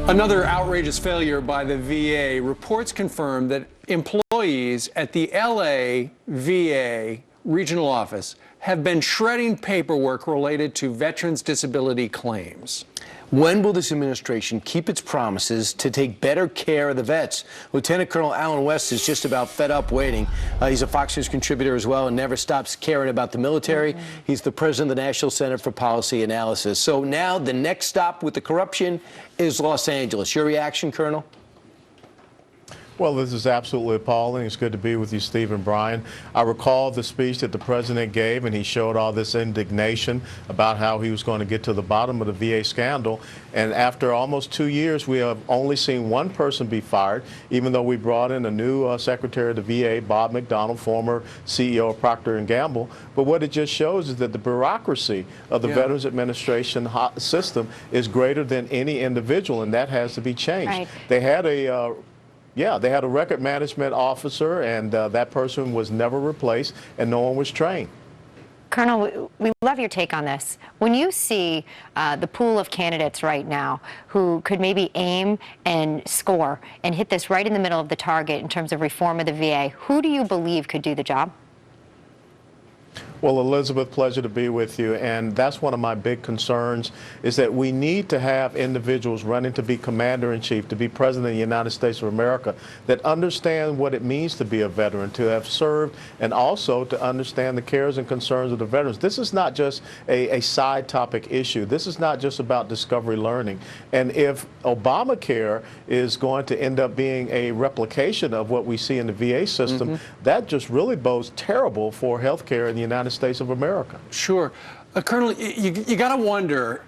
Another outrageous failure by the VA. Reports confirm that employees at the LA VA regional office have been shredding paperwork related to veterans' disability claims. When will this administration keep its promises to take better care of the vets? Lieutenant Colonel Allen West is just about fed up waiting. He's a Fox News contributor as well and never stops caring about the military. He's the president of the National Center for Policy Analysis. So now the next stop with the corruption is Los Angeles. Your reaction, Colonel? Well, this is absolutely appalling. It's good to be with you, Steve and Brian. I recall the speech that the president gave, and he showed all this indignation about how he was going to get to the bottom of the VA scandal. And after almost 2 years, we have only seen one person be fired, even though we brought in a new Secretary of the VA, Bob McDonald, former CEO of Procter & Gamble. But what it just shows is that the bureaucracy of the Veterans Administration system is greater than any individual, and that has to be changed. Right. They had a they had a record management officer, and that person was never replaced, and no one was trained. Colonel, we love your take on this. When you see the pool of candidates right now who could maybe aim and score and hit this right in the middle of the target in terms of reform of the VA, who do you believe could do the job? Well, Elizabeth, pleasure to be with you. And that's one of my big concerns, is that we need to have individuals running to be commander-in-chief, to be president of the United States of America, that understand what it means to be a veteran, to have served, and also to understand the cares and concerns of the veterans. This is not just a side topic issue. This is not just about discovery learning. And if Obamacare is going to end up being a replication of what we see in the VA system, that just really bodes terrible for health care in the United States of America. Sure. Colonel, you got to wonder,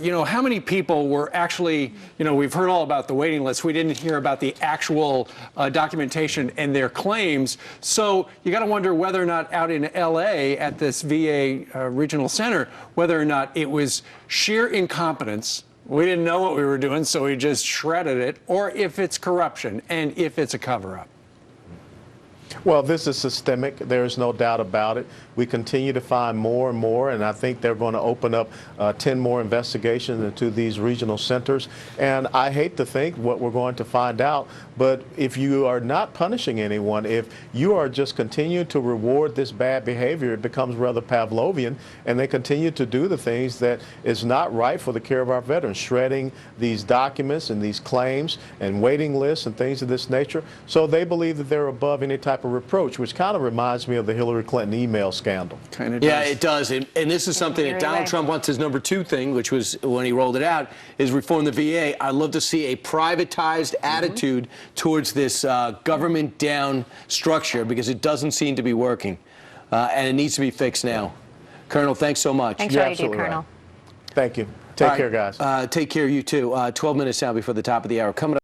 you know, how many people were actually, you know, we've heard all about the waiting list. We didn't hear about the actual documentation and their claims. So you got to wonder whether or not out in LA at this VA regional center, whether or not it was sheer incompetence. We didn't know what we were doing, so we just shredded it, or if it's corruption and if it's a cover-up. Well, this is systemic. There is no doubt about it. We continue to find more and more, and I think they're going to open up 10 more investigations into these regional centers. And I hate to think what we're going to find out, but if you are not punishing anyone, if you are just continuing to reward this bad behavior, it becomes rather Pavlovian, and they continue to do the things that is not right for the care of our veterans, shredding these documents and these claims and waiting lists and things of this nature. So they believe that they're above any type of reproach, which kind of reminds me of the Hillary Clinton email scandal. Kind of does. Yeah, it does. And this is something that Donald Trump wants his number 2 thing, which was when he rolled it out, is reform the VA. I'd love to see a privatized attitude towards this government-down structure, because it doesn't seem to be working. And it needs to be fixed now. Colonel, thanks so much. Thanks for all you do, Colonel. Thank you. Take care, guys. Take care, you too. 12 minutes now before the top of the hour. Coming up.